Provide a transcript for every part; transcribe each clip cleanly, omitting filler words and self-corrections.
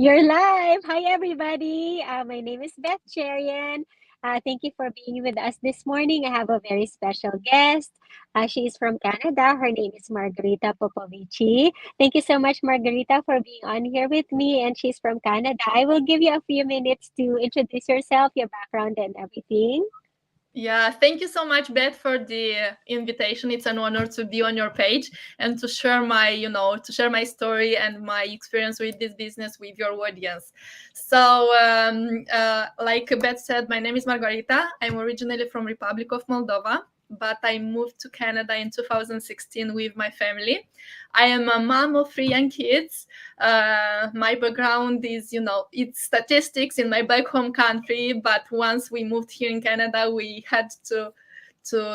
You're live. Hi, everybody. My name is Beth Cherian. Thank you for being with us this morning. I have a very special guest. She is from Canada. Her name is Margarita Popovici. Thank you so much, Margarita, for being on here with me. And she's from Canada. I will give you a few minutes to introduce yourself, your background, and everything. Yeah, thank you so much, Beth, for the invitation. It's an honor to be on your page and to share my story and my experience with this business with your audience. So, like Beth said, my name is Margarita. I'm originally from Republic of Moldova, but I moved to Canada in 2016 with my family. I am a mom of 3 young kids. My background is, it's statistics in my back home country. But once we moved here in Canada, we had to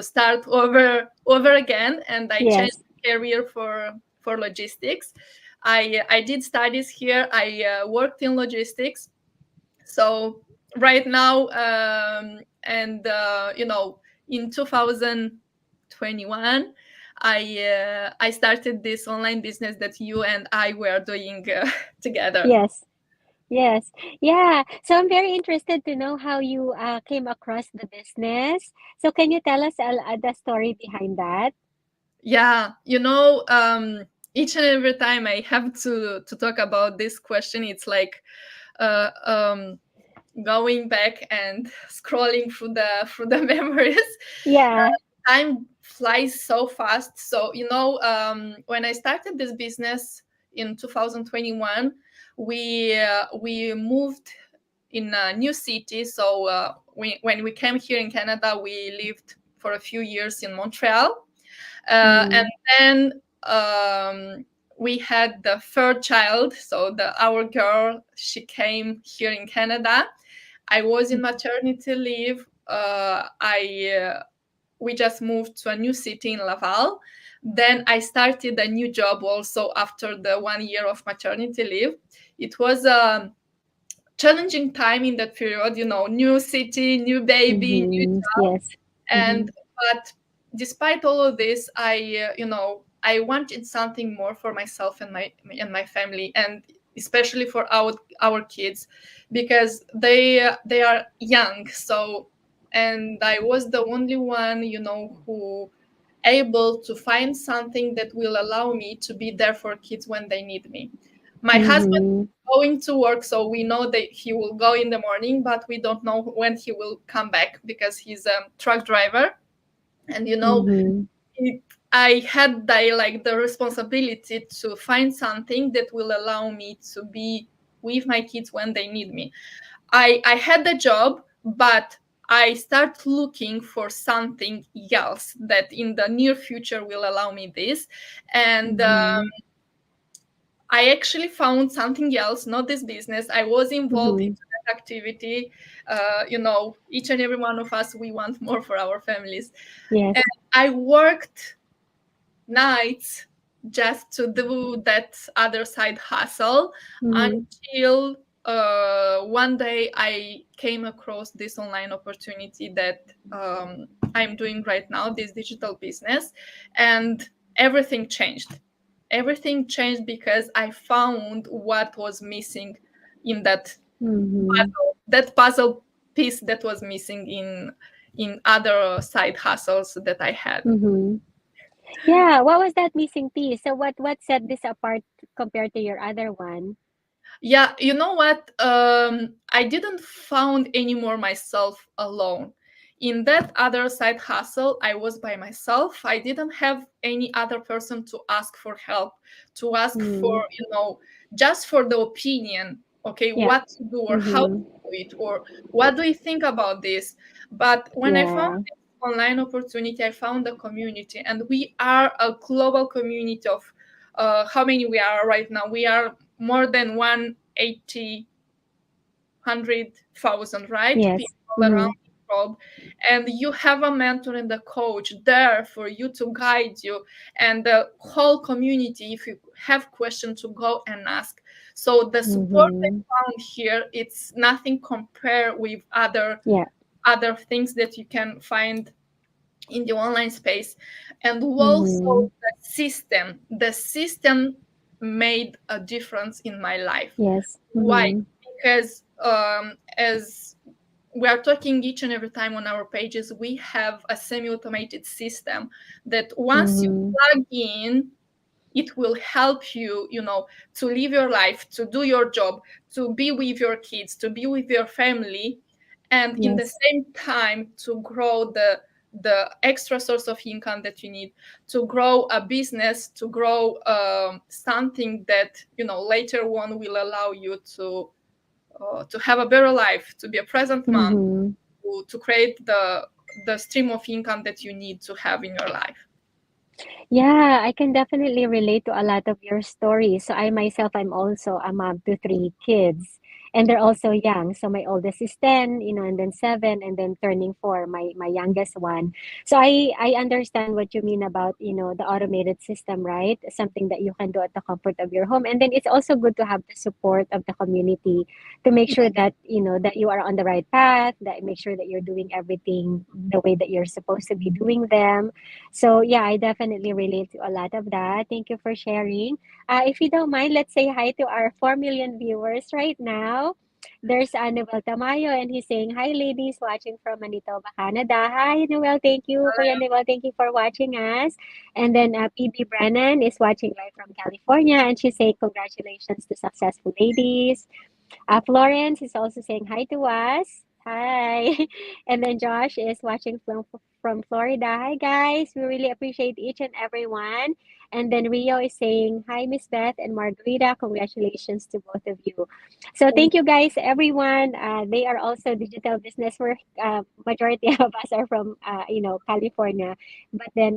start over again, and I changed Yes. career for logistics. I did studies here. I worked in logistics. So right now, and in 2021. I started this online business that you and I were doing together. Yes. Yes. Yeah. So I'm very interested to know how you came across the business. So can you tell us the story behind that? Yeah, each and every time I have to talk about this question, it's like uh, um, going back and scrolling through the memories. Yeah. Time flies so fast. So when I started this business in 2021, we moved in a new city. So when we came here in Canada, we lived for a few years in Montreal, and Mm-hmm. then we had the third child. So our girl, she came here in Canada. I was in maternity leave. We just moved to a new city in Laval. Then I started a new job also after the 1 year of maternity leave. It was a challenging time in that period, new city, new baby, new Mm-hmm. job. Yes. Mm-hmm. And but despite all of this, I wanted something more for myself and my family, and especially for our kids, because they are young. So, and I was the only one, who able to find something that will allow me to be there for kids when they need me. My husband Mm-hmm. going to work, so we know that he will go in the morning, but we don't know when he will come back because he's a truck driver. And Mm-hmm. it, I had the responsibility to find something that will allow me to be with my kids when they need me. I had the job, but I start looking for something else that in the near future will allow me this. And Mm-hmm. I actually found something else, not this business. I was involved Mm-hmm. into that activity. Each and every one of us, we want more for our families. And Yes. I worked nights just to do that other side hustle Mm-hmm. until one day I came across this online opportunity that I'm doing right now, this digital business, and everything changed. Everything changed because I found what was missing in Mm-hmm. that puzzle piece that was missing in other side hustles that I had. Mm-hmm. Yeah. What was that missing piece? So what set this apart compared to your other one? Yeah, you know what? I didn't found anymore myself alone. In that other side hustle, I was by myself. I didn't have any other person to ask for help, to ask for, Mm. just for the opinion, okay, Yeah. what to do or how to Mm-hmm. do it, or what do you think about this? But when I found Yeah. this online opportunity, I found a community, and we are a global community of how many we are right now? We are more than 180 100,000, right? Yes. People around Mm-hmm. the world. And you have a mentor and a coach there for you to guide you, and the whole community, if you have questions, to go and ask. So the support I Mm-hmm. found here, it's nothing compared with Yeah. other things that you can find in the online space. And also Mm-hmm. the system made a difference in my life. Yes. Why? Mm-hmm. Because as we are talking each and every time on our pages, we have a semi-automated system that once you Mm-hmm. plug in, it will help you, to live your life, to do your job, to be with your kids, to be with your family, and in the Yes. same time to grow the extra source of income that you need, to grow a business, to grow something that later on will allow you to have a better life, to be a present mom, Mm-hmm. to create the stream of income that you need to have in your life. Yeah, I can definitely relate to a lot of your stories. So I myself, I'm also a mom to three kids, and they're also young. So my oldest is 10, and then 7, and then turning 4, my youngest one. So I understand what you mean about, the automated system, right? Something that you can do at the comfort of your home. And then it's also good to have the support of the community to make sure that, that you are on the right path, that make sure that you're doing everything the way that you're supposed to be doing them. So yeah, I definitely relate to a lot of that. Thank you for sharing. If you don't mind, let's say hi to our 4 million viewers right now. There's Noel Tamayo, and he's saying, hi, ladies, watching from Manitoba, Canada. Hi, Noel. Thank you, Kuya Noel. Thank you for watching us. And then PB Brennan is watching live from California, and she's saying, congratulations to successful ladies. Florence is also saying hi to us. Hi. And then Josh is watching from Florida. Hi, guys. We really appreciate each and every one. And then Rio is saying, hi, Miss Beth and Margarita. Congratulations to both of you. So thank you, guys, everyone. They are also digital business. We're, majority of us are from, California. But then,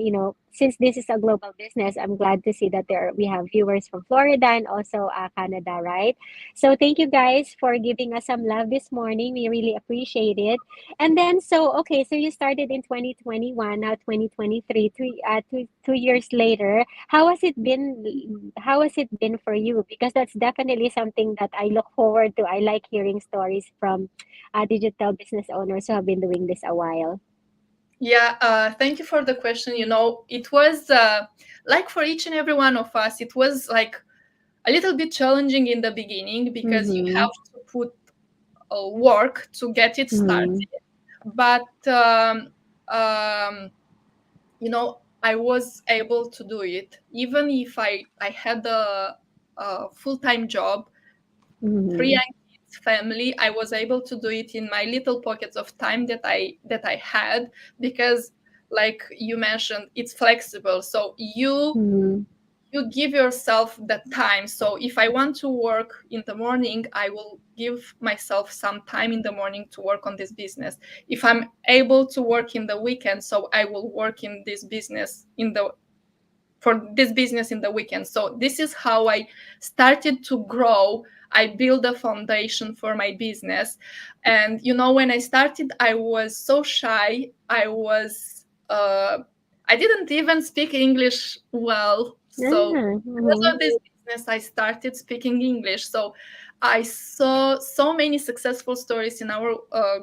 since this is a global business, I'm glad to see that we have viewers from Florida and also Canada, right? So thank you guys for giving us some love this morning. We really appreciate it. And then okay, so you started in 2021, now 2023, 2 years later. How has it been for you? Because that's definitely something that I look forward to. I like hearing stories from digital business owners who have been doing this a while. Yeah, thank you for the question. It was like for each and every one of us, it was like a little bit challenging in the beginning because you Mm-hmm. have to put work to get it started. Mm-hmm. But um, I was able to do it, even if I had a full-time job, three Mm-hmm. young kids, family. I was able to do it in my little pockets of time that I had, because, like you mentioned, it's flexible. So Mm-hmm. you give yourself that time. So if I want to work in the morning, I will give myself some time in the morning to work on this business. If I'm able to work in the weekend, so I will work in this business for this business in the weekend. So this is how I started to grow. I built a foundation for my business. And when I started, I was so shy. I didn't even speak English well. So Ah, because mm-hmm. of this business, I started speaking English. So I saw so many successful stories in our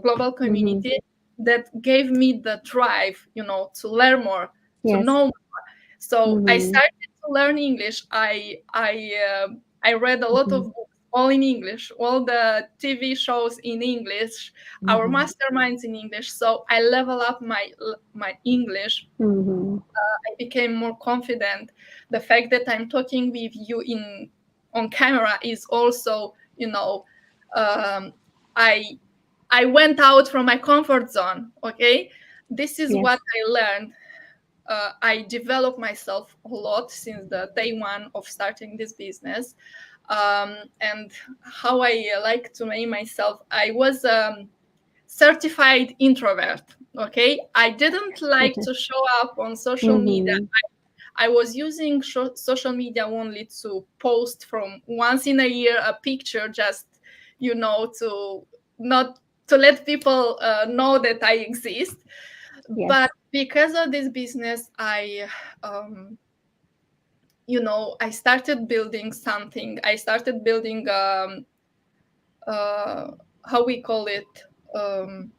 global Mm-hmm. community that gave me the drive, to learn more, to Yes. know. So I Mm-hmm. started to learn English. I read a lot Mm-hmm. of books, all in English, all the TV shows in English, our Mm-hmm. masterminds in English. So I level up my English. Mm-hmm. I became more confident. The fact that I'm talking with you on camera is also, um, I I went out from my comfort zone. Okay, this is what Yes. I learned. I developed myself a lot since the day one of starting this business. And how I like to name myself, I was certified introvert. Okay, I didn't like to show up on social media. Mm-hmm. I was using social media only to post from once in a year a picture, just to not to let people know that I exist. But Yes. because of this business, um, I started building something. I started building uh, how we call it, um,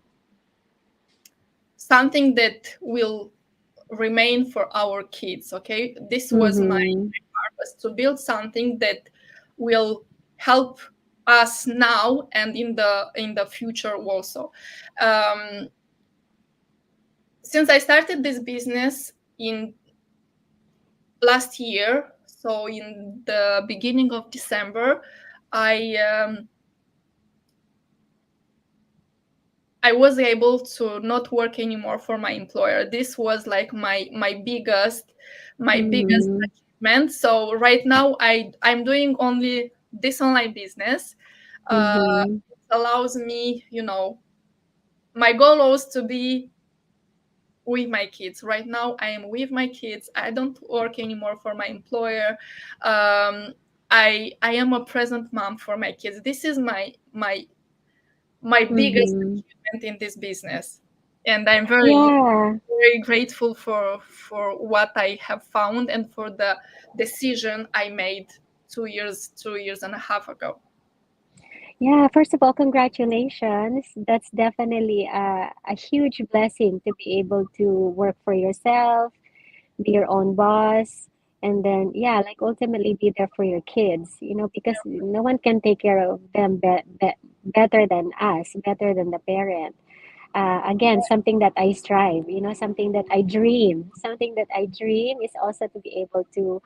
something that will remain for our kids. Okay, this was my Mm-hmm. purpose to build something that will help us now and in the future also. um, since I started this business in last year, so in the beginning of December, I I was able to not work anymore for my employer. This was like my biggest Mm-hmm. achievement. So right now I'm doing only this online business. Mm-hmm. It allows me, my goal was to be with my kids. Right now I am with my kids. I don't work anymore for my employer. um, I am a present mom for my kids. This is my biggest Mm-hmm. achievement in this business, and I'm very Yeah. very grateful for what I have found and for the decision I made 2 years and a half ago. Yeah, first of all, congratulations. That's definitely a huge blessing to be able to work for yourself, be your own boss, and then, yeah, like ultimately be there for your kids, because no one can take care of them better than us, better than the parent. Again, something that I strive, something that I dream. Something that I dream is also to be able to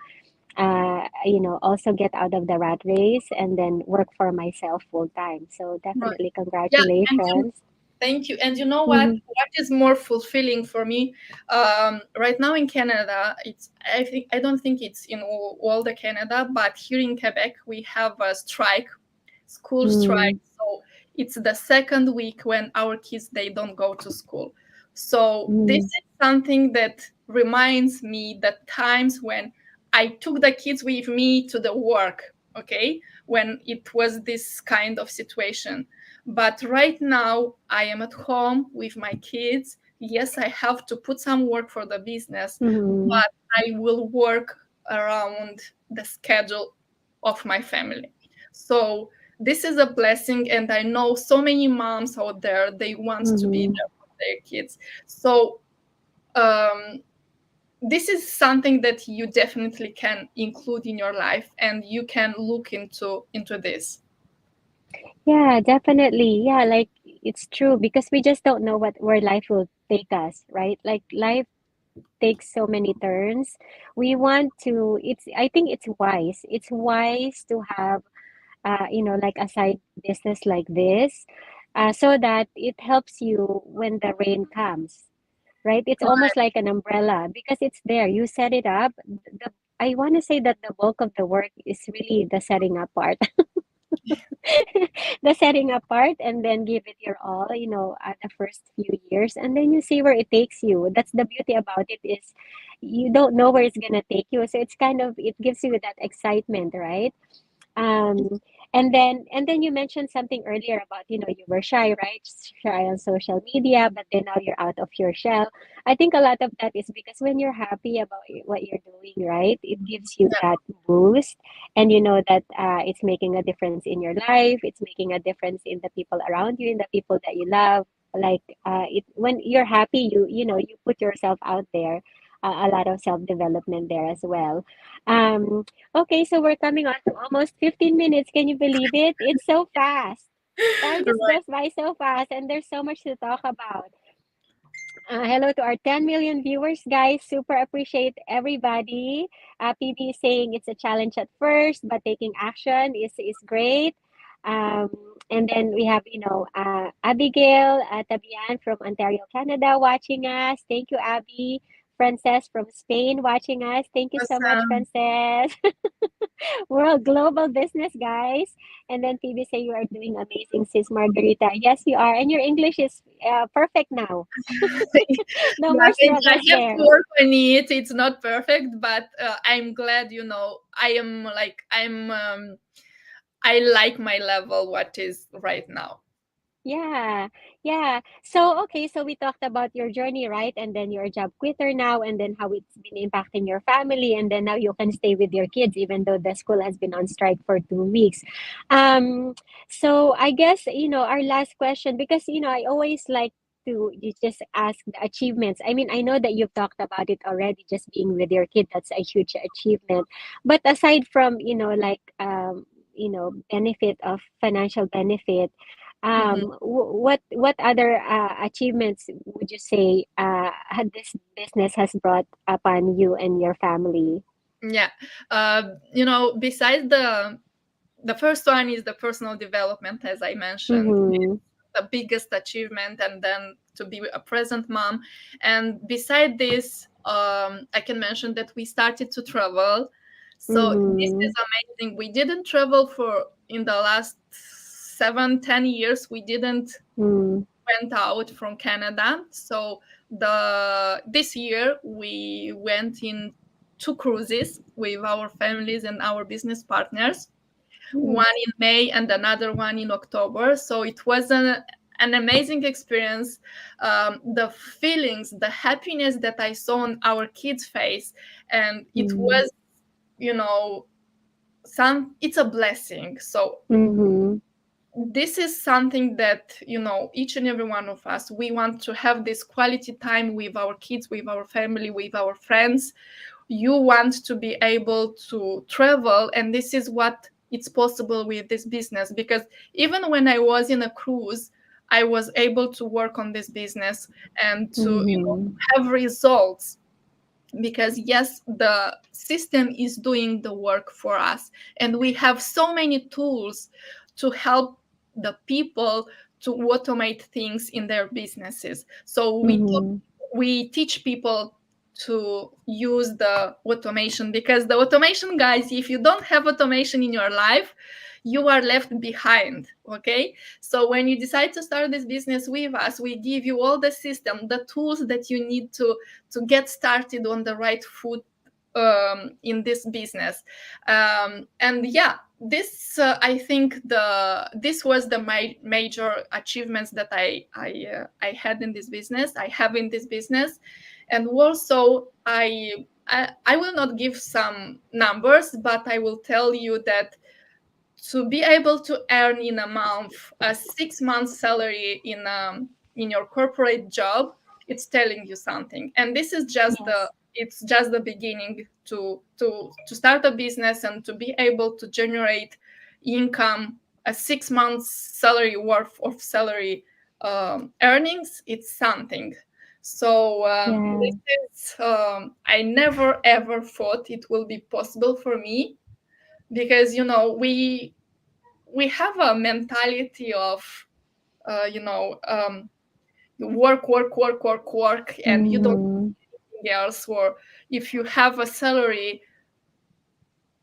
also get out of the rat race and then work for myself full time. So Right. definitely Yeah, and congratulations. thank you. And you know what? Mm-hmm. What is more fulfilling for me? Right now in Canada, I don't think it's in all the Canada, but here in Quebec we have a strike, school strike. So it's the second week when our kids they don't go to school. So this Mm-hmm. is something that reminds me the times when I took the kids with me to the work. Okay, when it was this kind of situation. But right now, I am at home with my kids. Yes, I have to put some work for the business, Mm-hmm. but I will work around the schedule of my family. So this is a blessing, and I know so many moms out there, they want to be Mm-hmm. there for their kids. So um, this is something that you definitely can include in your life, and you can look into this. Yeah, definitely. Yeah, like it's true because we just don't know where life will take us, right? Like life takes so many turns. We want to, I think it's wise. It's wise to have, like a side business like this, so that it helps you when the rain comes, right? It's almost like an umbrella because it's there. You set it up. I want to say that the bulk of the work is really the setting up part. The setting up part, and then give it your all, at the first few years, and then you see where it takes you. That's the beauty about it, is you don't know where it's gonna take you. So it's kind of, it gives you that excitement, right? um and then you mentioned something earlier about, you were shy, right? Shy on social media, but then now you're out of your shell. I think a lot of that is because when you're happy about what you're doing, right, it gives you Yeah, that boost, and you know that it's making a difference in your life, it's making a difference in the people around you, in the people that you love. Like when you're happy, you put yourself out there. A lot of self development there as well. um Okay, so we're coming on to almost 15 minutes. Can you believe it? It's so fast. Time just right. goes by so fast, and there's so much to talk about. Hello to our 10 million viewers, guys. Super appreciate everybody. PB is saying it's a challenge at first, but taking action is great. Um, and then we have, Abigail Tabian from Ontario, Canada, watching us. Thank you, Abby. Frances from Spain watching us. Thank you so much, Awesome. Frances. World global business, guys. And then Phoebe say you are doing amazing, sis Margarita. Yes, you are. And your English is perfect now. No Yeah, more thank you. I struggles have to there. work on it. It's not perfect, but I'm glad, I like my level, what is right now. Yeah, yeah. So, okay, so we talked about your journey, right? And then you're a job quitter now, and then how it's been impacting your family, and then now you can stay with your kids, even though the school has been on strike for 2 weeks. So I guess, our last question, because, I always like to you just ask the achievements. I mean, I know that you've talked about it already, just being with your kid, that's a huge achievement. But aside from, like, benefit of financial benefit, Mhm. what other achievements would you say had this business has brought upon you and your family? Yeah. Besides the first one is the personal development, as I mentioned, Mm-hmm. the biggest achievement, and then to be a present mom. And beside this, I can mention that we started to travel. So this Mm-hmm. is amazing. We didn't travel for in the last 7-10 years. We didn't Mm-hmm. went out from Canada. So the this year we went in two cruises with our families and our business partners, one Nice. in May and another one in October. So it was an amazing experience. The feelings, the happiness that I saw on our kids' face, and it Mm-hmm. was, you know, it's a blessing. So Mm-hmm. this is something that, each and every one of us, we want to have this quality time with our kids, with our family, with our friends. You want to be able to travel, and this is what it's possible with this business, because even when I was in a cruise, I was able to work on this business and to, Mm-hmm. have results, because yes, the system is doing the work for us, and we have so many tools to help the people to automate things in their businesses. So Mm-hmm. we teach people to use the automation, because the automation, guys, if you don't have automation in your life, you are left behind. Okay, so when you decide to start this business with us, we give you all the system, the tools that you need to get started on the right foot, in this business. And yeah, this I think this was the major achievements that I had in this business, I have in this business. And also I will not give some numbers, but I will tell you that to be able to earn in a month a 6 month salary in your corporate job, it's telling you something. And this is just Yes. the beginning to start a business and to be able to generate income, a 6 months salary worth of salary, earnings. It's something. So Yeah. this is, I never ever thought it will be possible for me, because we have a mentality of, uh, you know um, work, work, work, work, work, and you don't Mm-hmm. do anything else. Or if you have a salary,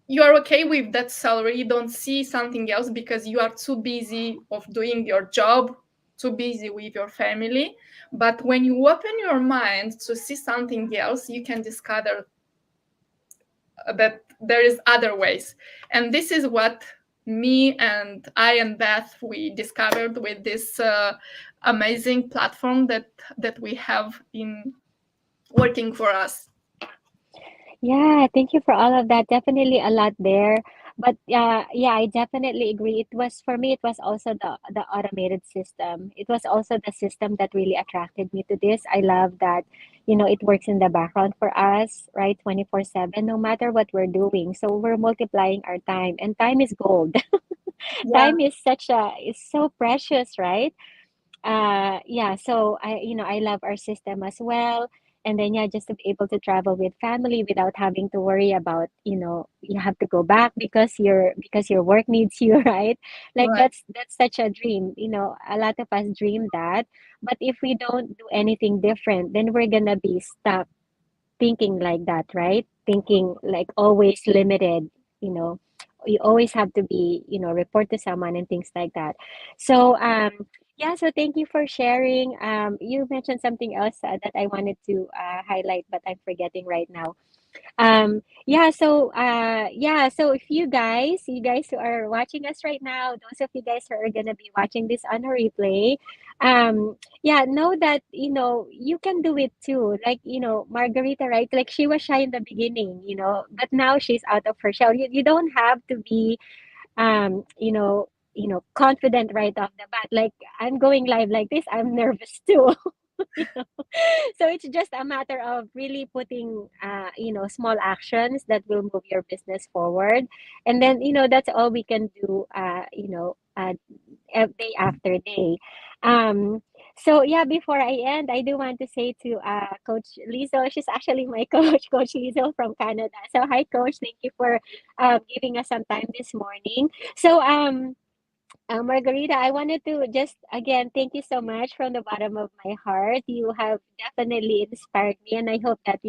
you are okay with that salary, you don't see something else because you are too busy of doing your job, too busy with your family. But when you open your mind to see something else, you can discover that there is other ways. And this is what me and I and Beth, we discovered with this amazing platform that we have in working for us. Yeah, thank you for all of that. Definitely a lot there. But yeah, I definitely agree. It was for me, it was also the automated system. It was also the system that really attracted me to this. I love that, it works in the background for us, right? 24/7, no matter what we're doing. So we're multiplying our time, and time is gold. Yeah, Time is so precious, right? Yeah, so I love our system as well. And then yeah, just to be able to travel with family without having to worry about, you have to go back because your work needs you, right? Like right. that's such a dream. A lot of us dream that. But if we don't do anything different, then we're gonna be stuck thinking like that, right? Thinking like always limited, you know. You always have to be, report to someone and things like that. So, yeah, so thank you for sharing. You mentioned something else that I wanted to highlight, but I'm forgetting right now. So if you guys who are watching us right now, those of you guys who are gonna be watching this on a replay, yeah, know that you can do it too. Like, Margarita, right? Like she was shy in the beginning, but now she's out of her shell. You don't have to be, um, you know, confident right off the bat. Like I'm going live like this, I'm nervous too. you know? So it's just a matter of really putting, small actions that will move your business forward. And then, that's all we can do, day after day. Um, so yeah, before I end, I do want to say to Coach Lizo, she's actually my coach, Coach Lizo from Canada. So hi, Coach. Thank you for giving us some time this morning. So Margarita, I wanted to just again thank you so much from the bottom of my heart. You have definitely inspired me, and I hope that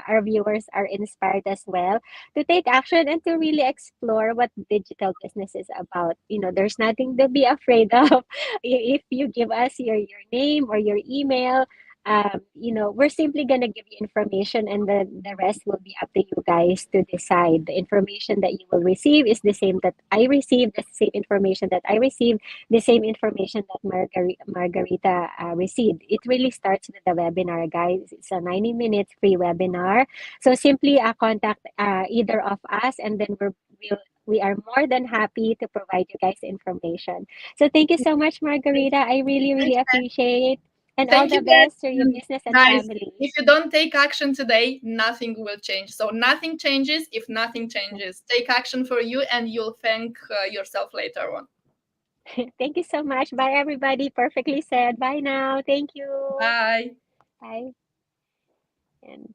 our viewers are inspired as well to take action and to really explore what digital business is about. There's nothing to be afraid of. If you give us your name or your email, we're simply gonna give you information, and the rest will be up to you guys to decide. The information that you will receive is the same that I received, the same information that I received, the same information that Margarita received. It really starts with the webinar, guys. It's a 90 minutes free webinar. So simply contact either of us, and then we are more than happy to provide you guys information. So thank you so much, Margarita. I really, really appreciate, and all Thank the you, guys. best to your business and Guys, family. if you don't take action today, nothing will change. So nothing changes if nothing changes. Take action for you, and you'll thank yourself later on. Thank you so much. Bye, everybody. Perfectly said. Bye now. Thank you. Bye. Bye. And